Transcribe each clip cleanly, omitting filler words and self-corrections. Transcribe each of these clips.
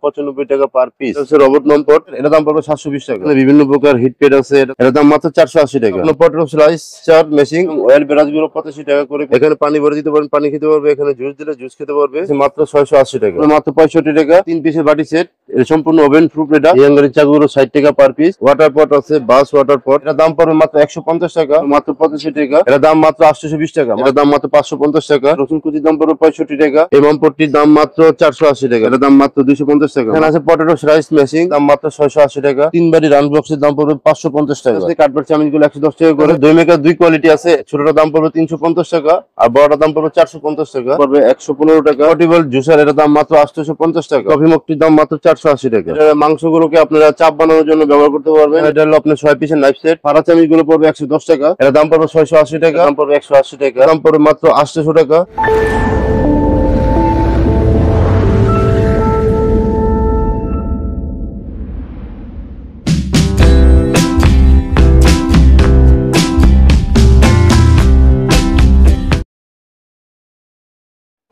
95 টাকা per piece. Robot নম্বর, এটা দাম পড়বে 720 টাকা। বিভিন্ন প্রকার হিট প্যাড আছে, এটা দাম মাত্র 480 টাকা। Potato slicer machine, oil brush গুলো 85 টাকা করে। এখানে পানি ভরে দিতে পারবেন, পানি খেতে পারবে। এখানে জুস দিলে জুস খেতে পারবে, মাত্র 680 টাকা। মাত্র 65 টাকা 3 পিসের বাটি সেট, এটা সম্পূর্ণ ওভেন প্রুফ। এটা ইয়াঙ্গারি চাকুগুলো 60 টাকা পার পিস। ওয়াটার পট আছে, বাস ওয়াটার পট, এটা দাম পড়বে মাত্র 150 টাকা, মাত্র 85 টাকা। এটা দাম মাত্র 820 টাকা, এটা দাম মাত্র 550 টাকা। রসুন কুচির দাম পড়বে 65 টাকা। এই মামপটটির দাম মাত্র 480 টাকা, এটা দাম মাত্র 250 টাকা। এখানে আছে পটেটো রাইস মেশিন, দাম মাত্র 680 টাকা। 3 বাটি রান বক্সের দাম পড়বে 550 টাকা। কাঠবাট চামিচ গুলো 110 টাকা করে। দই মেকার 2 কোয়ালিটি আছে, ছোটটার দাম পড়বে 350 টাকা আর বড়টার দাম পড়বে 450 টাকা, পড়বে 115 টাকা। পোর্টেবল জুসার, এর দাম মাত্র 850 টাকা। কফি মগটির দাম মাত্র 480 টাকা। মাংসগুলোকে আপনারা চাপ বানানোর জন্য ব্যবহার করতে পারবেন। এটা হলো আপনার 6 পিসের নাইফ সেট। ফাড়া চামিচ গুলো পড়বে 110 টাকা, এর দাম পড়বে 680 টাকা, দাম পড়বে 180 টাকা, দাম পড়বে মাত্র 800 টাকা।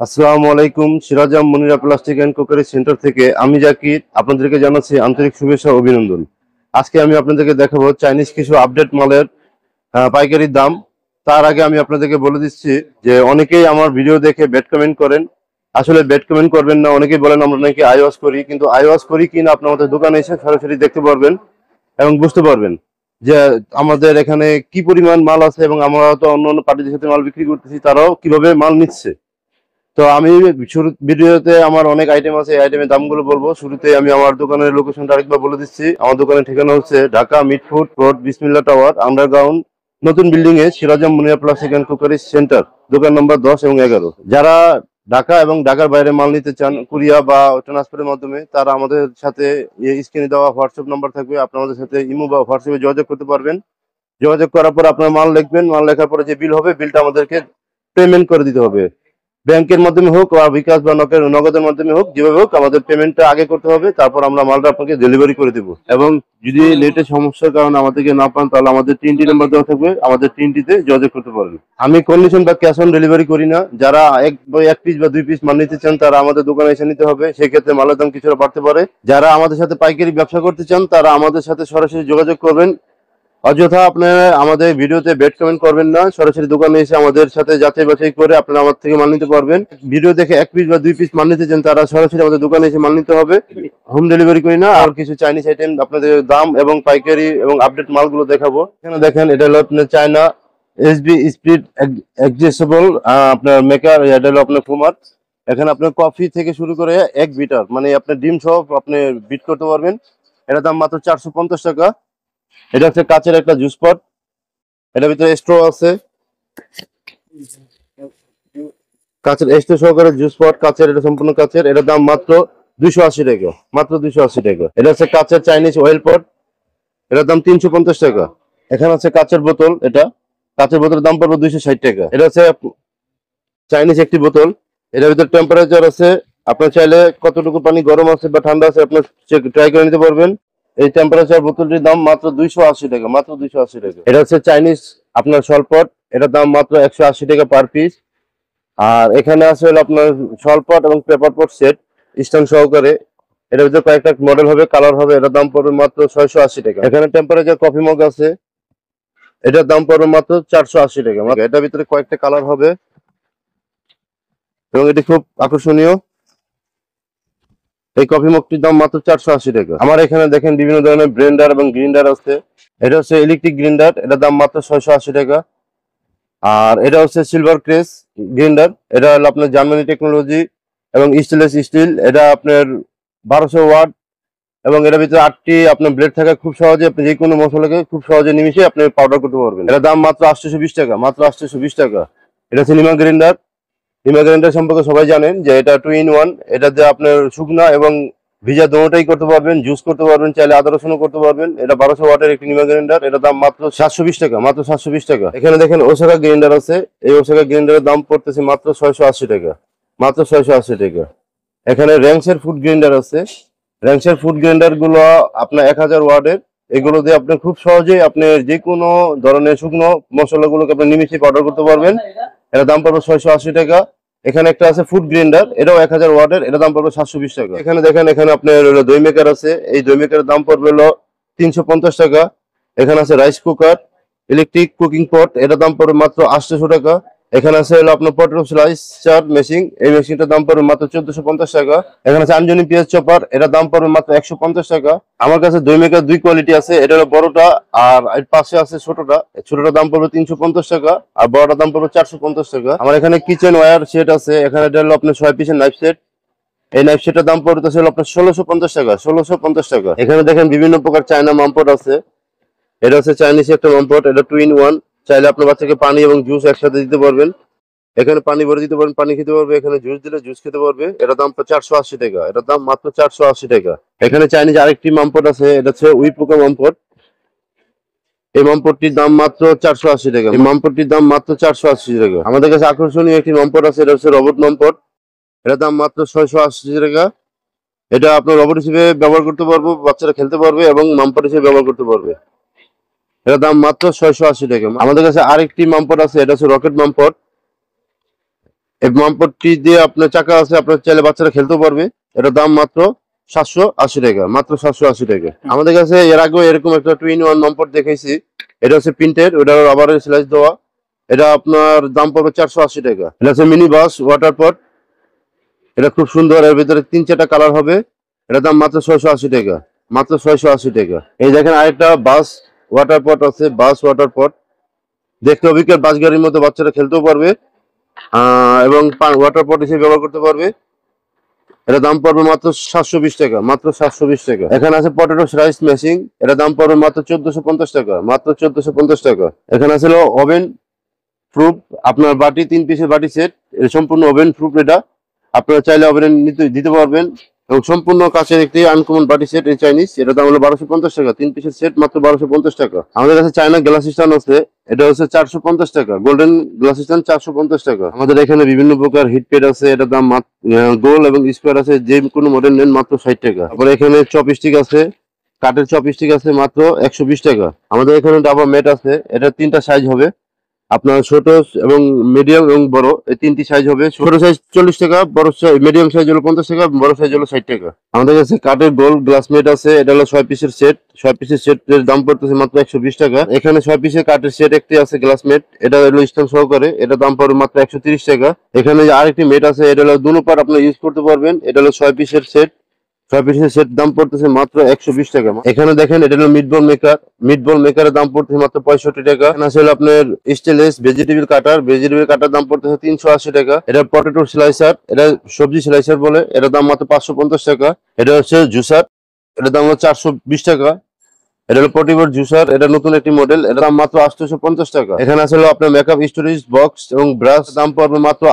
আসসালামু আলাইকুম, Sirajam Munira plastic and crockery centre থেকে আমি জাকির আপনাদেরকে জানাচ্ছি আন্তরিক শুভেচ্ছা ও অভিনন্দন। আজকে আমি আপনাদেরকে দেখাবো চাইনিজ কিছু আপডেট মালের পাইকারি দাম। তার আগে আমি আপনাদেরকে বলে দিচ্ছি যে অনেকেই আমার ভিডিও দেখে ব্যাড কমেন্ট করেন। আসলে ব্যাড কমেন্ট করবেন না। অনেকেই বলেন আমরা নাকি আই ওয়াশ করি, কিন্তু আই ওয়াশ করি কিনা আপনি আমাদের দোকানে এসে সরাসরি দেখতে পারবেন এবং বুঝতে পারবেন যে আমাদের এখানে কি পরিমাণ মাল আছে এবং আমরা তো অন্য অন্য পার্টিদের সাথে মাল বিক্রি করতেছি, তারাও কিভাবে মাল নিচ্ছে। তো আমি শুরু ভিডিওতে আমার অনেক আইটেম আছে, এই আইটেমের দামগুলো বলবো। শুরুতে আমি আমার দোকানের লোকেশনটা আরেকবার বলে দিচ্ছি। আমার দোকানের ঠিকানা হচ্ছে Dhaka Mitford road, Bismillah tower, underground, নতুন বিল্ডিং এ, Sirajam Munira plastic and crockery centre, দোকান নম্বর 10 এবং 11। যারা ঢাকা এবং ঢাকার বাইরে মাল নিতে চান কুরিয়া বা ট্রান্সফারের মাধ্যমে, তারা আমাদের সাথে স্ক্রিনে দেওয়া হোয়াটসঅ্যাপ নাম্বার থাকবে, আপনারা আমাদের সাথে ইমো বা হোয়াটসঅ্যাপে যোগাযোগ করতে পারবেন। যোগাযোগ করার পর আপনার মাল লিখবেন, মাল লেখার পরে যে বিল হবে, বিলটা আমাদেরকে পেমেন্ট করে দিতে হবে। ব্যাংকের মাধ্যমে হোক বা বিকাশ বা নগদের মাধ্যমে হোক, যেভাবে হোক আমাদের পেমেন্টটা আগে করতে হবে, তারপর আমরা মালটা আপনাকে ডেলিভারি করে দেবো। এবং যদি লেটে সমস্যার কারণে আমাদেরকে না পান, তাহলে আমাদের 3টি নাম্বার দেওয়া থাকবে, আমাদের 3টিতে যোগাযোগ করতে পারবেন। আমি কন্ডিশন বা ক্যাশ অন ডেলিভারি করি না। যারা এক পিস বা 2 পিস মাল নিতে চান, তারা আমাদের দোকানে এসে নিতে হবে, সেক্ষেত্রে মালের দাম কিছুটা বাড়তে পারে। যারা আমাদের সাথে পাইকারি ব্যবসা করতে চান, তারা আমাদের সাথে সরাসরি যোগাযোগ করবেন। অযথা আপনারা আমাদের ভিডিওতে ব্যাড কমেন্ট করবেন না, সরাসরি দোকানে এসে আমাদের সাথে যাচাই বাছাই করে আপনারা আমার থেকে মাল নিতে পারবেন। ভিডিও দেখে 1 পিস বা 2 পিস মাল নিতে চান, তারা সরাসরি আমাদের দোকানে এসে মাল নিতে হবে, হোম ডেলিভারি করি না। আর কিছু চাইনিজ আইটেম আপনাদের দাম এবং পাইকারি এবং আপডেট মালগুলো দেখাবো। এখানে দেখেন, এটা হলো আপনার চায়না এসবি স্পিড অ্যাডজাস্টেবল আপনার মেকার, এটা হলো আপনার ফুমার। এখানে আপনার কফি থেকে শুরু করে 1 বিটার, মানে আপনার ডিম সহ আপনি বিট করতে পারবেন। এটার দাম মাত্র 450 টাকা। এটা হচ্ছে কাচের একটা জুস পট, এটার ভিতরে স্ট্র আছে, কাচের স্ট্র সহকারে জুস পট, কাচের, এটা সম্পূর্ণ কাচের। এটার দাম মাত্র 280 টাকা, মাত্র 280 টাকা। এটা হচ্ছে কাচের চাইনিজ অয়েল পট, এটার দাম 350 টাকা। এখানে আছে কাচের বোতল, এটা কাচের বোতলের দাম পড়বে 260 টাকা। এটা হচ্ছে চাইনিজ একটি বোতল, এটার ভিতরে টেম্পারেচার আছে, আপনার চাইলে কতটুকু পানি গরম আছে বা ঠান্ডা আছে আপনার ট্রাই করে নিতে পারবেন। এই টেম্পারেচার বোতলটির দাম মাত্র 280 টাকা, মাত্র 280 টাকা। এটা হচ্ছে চাইনিজ আপনার সলপট, এটার দাম মাত্র 180 টাকা পার পিস। আর এখানে আছে হলো আপনার সলপট এবং পেপার পট সেট স্ট্যান্ড সহকারে, এটার ভিতরে কয়েকটা মডেল হবে, কালার হবে, এটার দাম পড়বে মাত্র 680 টাকা। এখানে টেম্পারেচার কফি মগ আছে, এটার দাম পড়বে মাত্র 480 টাকা। এটার ভিতরে কয়েকটা কালার হবে এবং এটি খুব আকর্ষণীয়। এই কফি মগটির দাম মাত্র 480 টাকা। আমার এখানে দেখেন বিভিন্ন ধরনের ব্লেন্ডার এবং গ্রিন্ডার আছে। এটা হচ্ছে ইলেকট্রিক গ্রিন্ডার, এটার দাম মাত্র 680 টাকা। আর এটা হচ্ছে সিলভার ক্রেস গ্রিন্ডার, এটা হলো আপনার জার্মানি টেকনোলজি এবং স্টেনলেস স্টিল। এটা আপনার 1200 ওয়াট এবং এটার ভিতরে 8টি আপনার ব্লেড থাকে। খুব সহজে আপনি যে কোনো মশলাকে খুব সহজে নিমিশে আপনি পাউডার করতে পারবেন। এটার দাম মাত্র 820 টাকা, মাত্র 820 টাকা। এটা হচ্ছে নিমা গ্রিন্ডার। নিমা গ্রাইন্ডার সম্পর্কে সবাই জানেন যে এটা 2 in 1, এটাতে আপনার শুকনা এবং ভিজা দুটোটাই করতে পারবেন, জুস করতে পারবেন, চাইলে আদা রসুনও করতে পারবেন। এটা 1200 ওয়াটের একটি নিমা গ্রাইন্ডার, এটা দাম মাত্র 720 টাকা, মাত্র 720 টাকা। এখানে দেখেন ওসাকা গ্রাইন্ডার আছে, এই ওসাকা গ্রাইন্ডারের দাম পড়তেছে মাত্র 680 টাকা, মাত্র 680 টাকা। এখানে র্যাংসের ফুড গ্রাইন্ডার আছে, র্যাংসের ফুড গ্রাইন্ডার গুলো আপনার 1000 ওয়াটের। এগুলো দিয়ে আপনি খুব সহজেই আপনি যে কোনো ধরনের শুকনো মশলাগুলোকে আপনি নিমিশে পাউডার করতে পারবেন। এর দাম পড়বে 680 টাকা। এখানে একটা আছে ফুড গ্রাইন্ডার, এটাও 1000 ওয়াটের, এটা দাম পড়বে 720 টাকা। এখানে দেখেন, এখানে আপনার হলো দই মেকার আছে, এই দই মেকারের দাম পড়বে হলো 350 টাকা। এখানে আছে রাইস কুকার, ইলেকট্রিক কুকিং পট, এটা দাম পড়বে মাত্র 800 টাকা। এখানে আছে হলো আপনার পটেটো স্লাইসার মেশিন, এই মেশিনটার দাম পড়বে মাত্র 1450 টাকা। এখানে আছে আঞ্জনি পেঁয়াজ চপার, এটা দাম পড়বে মাত্র 150 টাকা। আমার কাছে দই মেকার দুই কোয়ালিটি আছে, এটা হলো বড়টা আর এর পাশে আছে ছোটটা। ছোটটার দাম পড়বে 350 টাকা আর বড়টার দাম পড়বে 450 টাকা। আমার এখানে কিচেন ওয়্যার সেট আছে, এখানে এটা হলো আপনার 6 পিসের নাইফ সেট, এই নাইফ সেটের দাম পড়তেছে হলো আপনার 1650 টাকা, 1650 টাকা। এখানে দেখেন বিভিন্ন প্রকার চায়না মামপট আছে, এটা হচ্ছে চাইনিজ একটা মামপট, এটা 2 in 1, চাইলে আপনার বাচ্চাকে পানি এবং জুস একসাথে দিতে পারবেন। এখানে পানি ভরে দিতে পারবেন, পানি খেতে পারবে, এখানে জুস দিলে জুস খেতে পারবে। এটার দাম 480 টাকা, এটার দাম মাত্র 480 টাকা। এখানে চাইনিজ আরেকটি মামপট আছে, এটা হচ্ছে উইপোকা মামপট, এই মামপটটির দাম মাত্র 480 টাকা, এই মামপটটির দাম মাত্র 480 টাকা। আমাদের কাছে আকর্ষণীয় একটি মামপট আছে, এটা হচ্ছে রোবট মামপট, এটার দাম মাত্র 680 টাকা। এটা আপনার রোবট হিসেবে ব্যবহার করতে পারবো, বাচ্চারা খেলতে পারবে এবং মামপট হিসেবে ব্যবহার করতে পারবে। এটার দাম মাত্র 680 টাকা। আমাদের কাছে আরেকটি মামপট আছে, এটা হচ্ছে রকেট মামপট, এই মামপটটি দিয়ে আপনার চাকা আছে, আপনার চাইলে বাচ্চারা খেলতে পারবে। এটার দাম মাত্র 780 টাকা, মাত্র 780 টাকা। আমাদের কাছে এর আগেও এরকম একটা 2 in 1 মামপট দেখাইছি, এটা হচ্ছে প্রিন্টেড, ওটা রাবারের স্লাইস দেওয়া, এটা আপনার দাম পড়বে 480 টাকা। এটা হচ্ছে মিনি বাস ওয়াটার পট, এটা খুব সুন্দর, এর ভিতরে 3-4টা কালার হবে, এটার দাম মাত্র 680 টাকা, মাত্র 680 টাকা। এই দেখেন আরেকটা বাস ওয়াটার পট আছে, বাস ওয়াটার পট, দেখতে অবিকল বাস গাড়ির মতো, বাচ্চারা খেলতেও পারবে এবং ওয়াটার পট হিসেবে ব্যবহার করতে পারবে। এটা দাম পড়বে মাত্র 720 টাকা, মাত্র 720 টাকা। এখানে আছে পটেটো রাইস মেশিন, এটা দাম পড়বে মাত্র 1450 টাকা, মাত্র 1450 টাকা। এখানে আছে ওভেন প্রুফ আপনার বাটি, 3 পিসের বাটি সেট, সম্পূর্ণ ওভেন প্রুফ, এটা আপনারা চাইলে ওভেনে দিতে পারবেন এবং সম্পূর্ণ কাছের একটি আনকমন বাটি সেট, এই চাইনিজ, এটা দাম হলো 1250 টাকা, 3 পিসের সেট মাত্র 1250 টাকা। আমাদের কাছে চায়না গ্লাস স্ট্যান্ড আছে, এটা হচ্ছে 450 টাকা, গোল্ডেন গ্লাস স্ট্যান্ড 450 টাকা। আমাদের এখানে বিভিন্ন প্রকার হিট প্যাড আছে, এটা দাম গোল এবং স্কোয়ার আছে, যে কোনো মডেল নেন মাত্র 60 টাকা। তারপরে এখানে চপস্টিক আছে, কাঠের চপস্টিক আছে মাত্র 120 টাকা। আমাদের এখানে ডাবা ম্যাট আছে, এটা 3টা সাইজ হবে, আপনার ছোট এবং মিডিয়াম এবং বড়, এই 3টি সাইজ হবে। ছোট সাইজ 40 টাকা, বড় মিডিয়াম সাইজ হলো 50 টাকা, বড় সাইজ হলো 60 টাকা। আমাদের কাছে কাঠের গোল গ্লাস মেট আছে, এটা হলো 6 পিসের সেট, 6 পিসের সেটের দাম পড়তেছে মাত্র 120 টাকা। এখানে 6 পিসের কাঠের সেট একটি আছে গ্লাস মেট, এটা হলো স্ট্যান্ড সহকারে, এটা দাম পড়বে মাত্র 130 টাকা। এখানে আরেকটি মেট আছে, এটা হলো দুনো পার আপনারা ইউজ করতে পারবেন, এটা হলো 6 পিসের সেট, 6 পিসের সেট দাম পড়তেছে মাত্র 120 টাকা। এখানে দেখেন এটা হলো মিটবল মেকার, মিটবল মেকারের দাম পড়তেছে মাত্র 65 টাকা। এখানে আছে হলো আপনার স্টেনলেস ভেজিটেবল কাটার, ভেজিটেবল কাটার দাম পড়তেছে 380 টাকা। এটা পটেটো স্লাইসার, এটা সবজি স্লাইসার বলে, এটার দাম মাত্র 550 টাকা। এটা হচ্ছে জুসার, এটার দাম হলো 420 টাকা। এটা হলো পটিবোর্ড জুসার, এটা নতুন একটি মডেল, এটার দাম মাত্র 850 টাকা। এখানে আছে হলো আপনার মেকআপ স্টোরেজ বক্স এবং ব্রাশ, দাম পড়বে মাত্র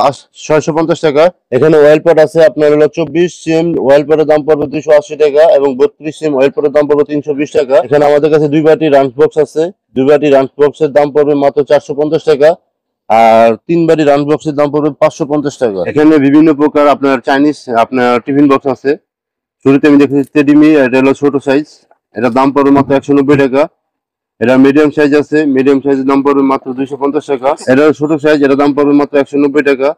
650 টাকা। এখানে অয়েল পট আছে আপনার হলো 24 সিএম অয়েল পটের দাম পড়বে 280 টাকা এবং 32 সিএম অয়েল পটের দাম পড়বে 320 টাকা। এখানে আমাদের কাছে 2 বাটি রান্স বক্স আছে, 2 বাটি রান্স বক্সের দাম পড়বে মাত্র 450 টাকা আর 3 বাটি রান্স বক্সের দাম পড়বে 550 টাকা। এখানে বিভিন্ন প্রকার আপনার চাইনিজ আপনার টিফিন বক্স আছে, শুরুতে আমি দেখেছি টেডিমি, এটা হলো ছোট সাইজ, এটার দাম পড়বে মাত্র 190 টাকা। এটা মিডিয়াম সাইজ আছে, মিডিয়াম সাইজের দাম পড়বে মাত্র 250 টাকা। এটা ছোট সাইজ, এটার দাম পড়বে মাত্র 190 টাকা।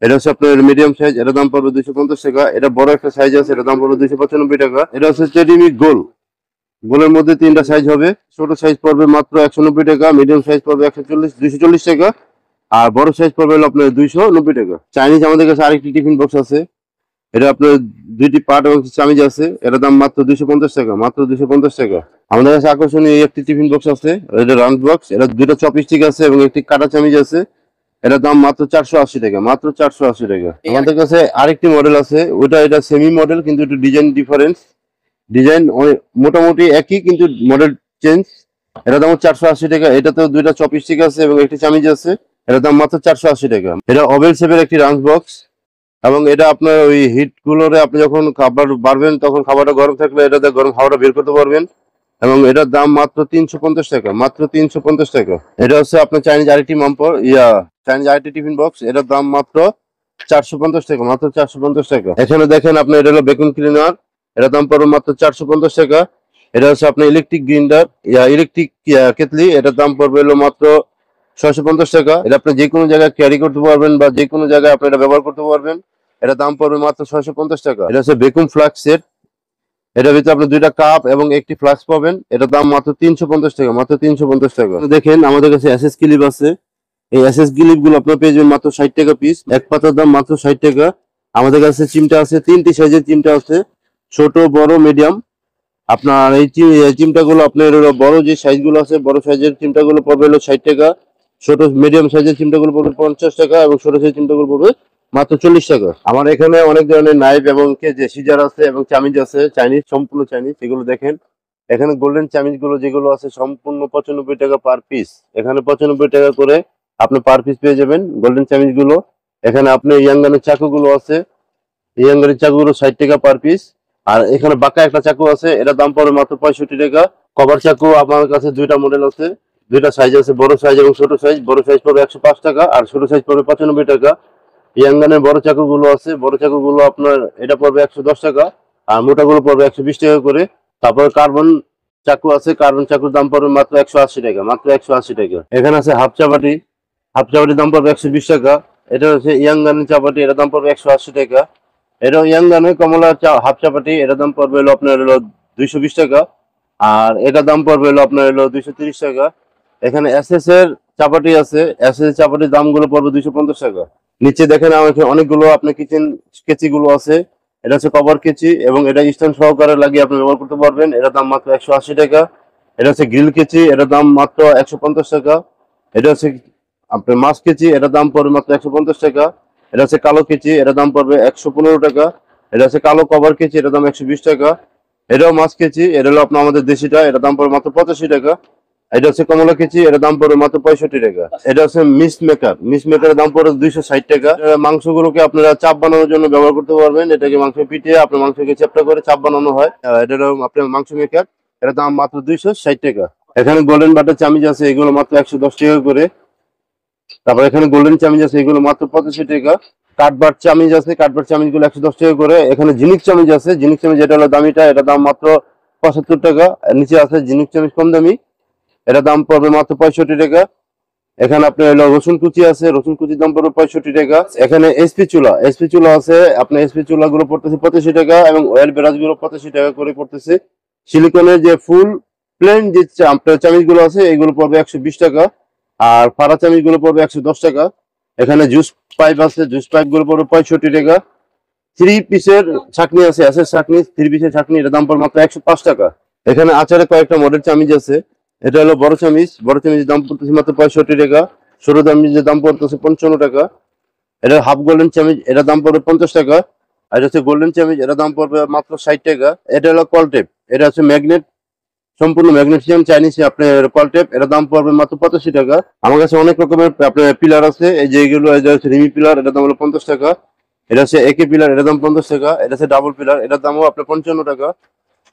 এটা হচ্ছে আপনার মিডিয়াম সাইজ, এটার দাম পড়বে 250 টাকা। এটা বড় একটা সাইজ আছে, এটার দাম পড়বে 295 টাকা। এটা হচ্ছে টেডিমি গোল, গোলের মধ্যে 3টা সাইজ হবে, ছোট সাইজ পড়বে মাত্র 190 টাকা, মিডিয়াম সাইজ পড়বে 240 টাকা আর বড় সাইজ পড়বে হলো আপনার 290 টাকা। চাইনিজ আমাদের কাছে আরেকটি টিফিন বক্স আছে, এটা আপনার 2টি পার্ট এবং চামিজ আছে, এটার দাম মাত্র 250 টাকা, মাত্র 250 টাকা। আমাদের কাছে আকর্ষণীয় একটি টিফিন বক্স আছে, এটা রাউন্ড বক্স, এটা 2টা চপস্টিক আছে এবং একটি কাটা চামিজ আছে, এটার দাম মাত্র 480 টাকা, মাত্র 480 টাকা। আমাদের কাছে আরেকটি মডেল আছে, ওটা এটা সেমি মডেল কিন্তু একটু ডিজাইন ডিফারেন্স, ডিজাইন মোটামুটি একই কিন্তু মডেল চেঞ্জ। এটার দাম 480 টাকা। এটাতেও 2টা চপস্টিক আছে এবং একটি চামিজ আছে, এটার দাম মাত্র 480 টাকা। এটা ওভেল শেপের একটি রাউন্ড বক্স এবং এটা আপনার ওই হিট গুলোরে আপনি যখন খাবার বাড়বেন তখন খাবারটা গরম থাকলে এটাতে গরম হাওয়াটা বের করতে পারবেন এবং এটার দাম মাত্র 350 টাকা, মাত্র 350 টাকা। এটা হচ্ছে আপনার চাইনিজ আরেকটি চাইনিজ আরেকটি টিফিন বক্স, এটার দাম মাত্র 450 টাকা, মাত্র 450 টাকা। এখানে দেখেন আপনি এটা হলো ভ্যাকুয়াম ক্লিনার, এটার দাম পড়বে মাত্র 450 টাকা। এটা হচ্ছে আপনার ইলেকট্রিক গ্রাইন্ডার ইলেকট্রিক কেটলি, এটার দাম পড়বে হলো মাত্র 650 টাকা। এটা আপনি যে কোনো জায়গায় ক্যারি করতে পারবেন বা যে কোনো জায়গায় আপনি এটা ব্যবহার করতে পারবেন। এটা দাম পড়বে মাত্র 650 টাকা। এটা হচ্ছে বেকুম ফ্লাক্স সেট। এটার ভিতরে আপনি 2টা কাপ এবং একটি ফ্লাক্স পাবেন। এটার দাম মাত্র 350 টাকা, মাত্র 350 টাকা। দেখেন আমাদের কাছে এসএস ক্লিপ আছে। এই এসএস ক্লিপ গুলো আপনার পেয়ে যাবেন মাত্র 60 টাকা পিস। এক পাতার দাম মাত্র 60 টাকা। আমাদের কাছে চিমটা আছে, 3টি সাইজের চিমটা আছে, ছোট, বড়, মিডিয়াম। আপনার এই চিমটা গুলো আপনার বড় যে সাইজ গুলো আছে, বড় সাইজের চিমটা গুলো পড়বে হলো 60 টাকা। ছোট মিডিয়াম সাইজের চিমটা গুলো পড়বে 50 টাকা এবং ছোট সাইজের চিমটা গুলো পড়বে মাত্র 40 টাকা। আমার এখানে অনেক ধরনের নাইফ এবং যে সিজার আছে এবং চামিচ আছে, চাইনিজ, সম্পূর্ণ চাইনিজ। এগুলো দেখেন এখানে গোল্ডেন চামিচ গুলো যেগুলো আছে সম্পূর্ণ 95 টাকা পার পিস। এখানে 95 টাকা করে আপনি পার পিস পেয়ে যাবেন গোল্ডেন চামিচ গুলো। এখানে আপনি ইয়াঙ্গানের চাকু গুলো আছে, ইয়াঙ্গানের চাকু গুলো 60 টাকা পার পিস। আর এখানে বাঁকা একটা চাকু আছে, এটা দাম পড়ে মাত্র 65 টাকা। কভার চাকু আমার কাছে 2টা মডেল আছে, 2টা সাইজ আছে, বড় সাইজ এবং ছোট সাইজ। বড় সাইজ পড়বে 105 টাকা আর ছোট সাইজ পড়বে 95 টাকা। ইয়াঙ্গানের বড় চাকু গুলো আছে, বড় চাকু গুলো আপনার এটা পড়বে 110 টাকা আর মোটা গুলো পড়বে 120 টাকা করে। তারপর কার্বন চাকু আছে, কার্বন চাকুর দাম পড়বে মাত্র 180 টাকা, মাত্র 180 টাকা। এখানে আছে হাফ চাপাটি, হাফ চাপাটির দাম পড়বে 120 টাকা। এটা হচ্ছে ইয়াঙ্গানের চাপাটি, এটার দাম পড়বে 180 টাকা। এটা ইয়াঙ্গানের কমলা হাফ চাপাটি, এটার দাম পড়বে হলো আপনার হলো 220 টাকা আর এটার দাম পড়বে হলো আপনার হলো 230 টাকা। এখানে এসএস এর চাপাটি আছে, এসএস এর চাপাটির দামগুলো পড়বে 250 টাকা। নিচে দেখেন আমাকে অনেকগুলো আপনার কিচেন কেচি গুলো আছে। এটা হচ্ছে কভার কেচি এবং এটা স্ট্যান্ড সহকারে লাগিয়ে আপনি ব্যবহার করতে পারবেন। এটার দাম মাত্র 180 টাকা। এটা হচ্ছে গ্রিল কেচি, এটার দাম মাত্র 150 টাকা। এটা হচ্ছে আপনার মাছ কেচি, এটার দাম পড়বে মাত্র 150 টাকা। এটা হচ্ছে কালো কেচি, এটার দাম পড়বে 115 টাকা। এটা হচ্ছে কালো কভার কেচি, এটার দাম 120 টাকা। এটাও মাছ কেচি, এটা হলো আপনার আমাদের দেশিটা, এটার দাম পড়বে মাত্র 85 টাকা। এটা হচ্ছে কমলা কেচি, এটার দাম পড়বে মাত্র 65 টাকা। এটা হচ্ছে মিস মেকার, মিস মেকারের দাম পড়বে 260 টাকা। মাংসগুলোকে আপনারা চাপ বানানোর জন্য ব্যবহার করতে পারবেন। এটাকে মাংস পিটিয়ে আপনার মাংসকে চ্যাপ্টা করে চাপ বানানো হয়। এটা হলো আপনার মাংস মেকার, এটার দাম মাত্র 260 টাকা। এখানে গোল্ডেন বাটার চামিচ আছে, এগুলো মাত্র 110 টাকা করে। তারপর এখানে গোল্ডেন চামিচ আছে, এগুলো মাত্র 85 টাকা। কাঠবার চামিচ আছে, কাঠবার চামিচ গুলো 110 টাকা করে। এখানে জিনিক চামিচ আছে, জিনিক চামিচ যেটা হলো দামিটা, এটা দাম মাত্র 75 টাকা। নিচে আছে জিনিক চামিচ কম দামি, এটা দাম পড়বে মাত্র 65 টাকা। এখানে আপনার হলো রসুন কুচি আছে, রসুন কুচির দাম পড়বে 65 টাকা। এখানে এসপি চুলা, এসপি চুলা আছে, আপনার এসপি চুলা গুলো পড়তেছে 85 টাকা এবং অয়েল ব্রাশ গুলো 85 টাকা করে পড়তেছে। সিলিকনের যে ফুল প্লেন যে আপনার চামিচ গুলো আছে, এগুলো পড়বে 120 টাকা আর ফাড়া চামিচ গুলো পড়বে 110 টাকা। এখানে জুস পাইপ আছে, জুস পাইপ গুলো পড়বে 65 টাকা। 3 পিসের ছাকনি আছে, এসের ছাকনি, 3 পিসের ছাকনি, এটা দাম পড়বে মাত্র 105 টাকা। এখানে আচারে কয়েকটা মডেল চামিচ আছে। এটা হলো বড় চামিচ, বড় চামিচের দাম পড়তেছে মাত্র 65 টাকা। ছোট চামিচের দাম পড়তেছে 55 টাকা। এটা হাফ গোল্ডেন চামিচ, এটা দাম পড়বে 50 টাকা। আর এটা হচ্ছে গোল্ডেন চামিচ, এটা দাম পড়বে মাত্র 60 টাকা। এটা হলো কলটেপ, এটা হচ্ছে ম্যাগনেট, সম্পূর্ণ ম্যাগনেসিয়াম চাইনিজ আপনার কলটেপ, এটা দাম পড়বে মাত্র 85 টাকা। আমার কাছে অনেক রকমের আপনার পিলার আছে, এই যে এগুলো হচ্ছে রিমি পিলার, এটার দাম হলো 50 টাকা। এটা হচ্ছে একে পিলার, এটার দাম 50 টাকা। এটা হচ্ছে ডাবল পিলার, এটার দামও আপনার 55 টাকা।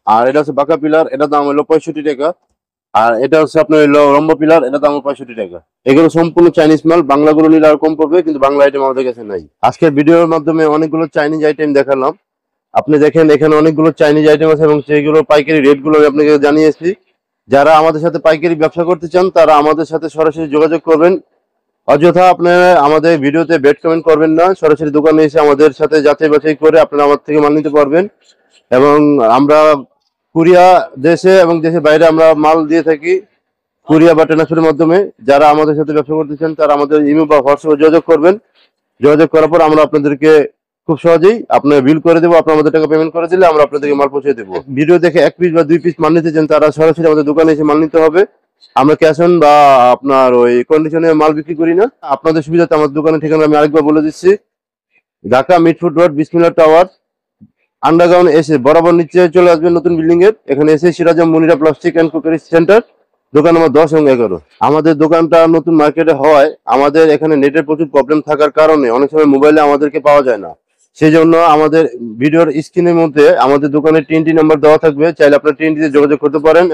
আর এটা হচ্ছে বাঁকা পিলার, এটার দাম হলো 65 টাকা। আর এটা হচ্ছে আপনার হলো রম্ব পিলার, এটার দাম 65 টাকা। এগুলো সম্পূর্ণ চাইনিজ মাল, বাংলাগুলো নিলে আর কম পড়বে, কিন্তু বাংলা আইটেম আমাদের কাছে নাই। আজকের ভিডিওর মাধ্যমে অনেকগুলো চাইনিজ আইটেম দেখালাম। আপনি দেখেন এখানে অনেকগুলো চাইনিজ আইটেম আছে এবং সেগুলো পাইকারি রেট গুলো আমি আপনাকে জানিয়েছি। যারা আমাদের সাথে পাইকারি ব্যবসা করতে চান তারা আমাদের সাথে সরাসরি যোগাযোগ করবেন। অযথা আপনারা আমাদের ভিডিওতে বেড কমেন্ট করবেন না, সরাসরি দোকানে এসে আমাদের সাথে যাচাই বাছাই করে আপনারা আমার থেকে মাল নিতে পারবেন। এবং আমরা কুরিয়া দেশে এবং দেশের বাইরে আমরা মাল দিয়ে থাকি কুরিয়া বা ট্রান্সপোর্টের মাধ্যমে। যারা আমাদের সাথে ব্যবসা করতে চান তারা আমাদের ইমেল বা হোয়াটসঅ্যাপে যোগাযোগ করবেন। যোগাযোগ করার পর আমরা আপনাদেরকে খুব সহজেই আপনার বিল করে দেবো। আপনার আমাদের টাকা পেমেন্ট করে দিলে আমরা আপনাদেরকে মাল পৌঁছে দেবো। ভিডিও দেখে 1 পিস বা 2 পিস মাল নিতে চান তারা সরাসরি আমাদের দোকানে এসে মাল নিতে হবে। আমরা ক্যাশ অন বা আপনার ওই কন্ডিশনে মাল বিক্রি করি না। আপনাদের সুবিধাতে আমার দোকানের ঠিকানা আমি আরেকবার বলে দিচ্ছি, Dhaka Mitford road, Bismillah tower, underground এসে বরাবর নিচে চলে আসবেন নতুন বিল্ডিং এর। এখানে এসে সিরাজম মুনিরা প্লাস্টিক এন্ড কুকারি সেন্টার, দোকান নম্বর 10 এবং 11। আমাদের দোকানটা নতুন মার্কেটে হওয়ায় আমাদের এখানে নেটের প্রচুর প্রবলেম থাকার কারণে অনেক সময় মোবাইলে আমাদেরকে পাওয়া যায় না। সেই জন্য আমাদের ভিডিওর স্ক্রিনের মধ্যে আমাদের দোকানের TNT নাম্বার দেওয়া থাকবে, চাইলে আপনার TNT তে যোগাযোগ করতে পারেন।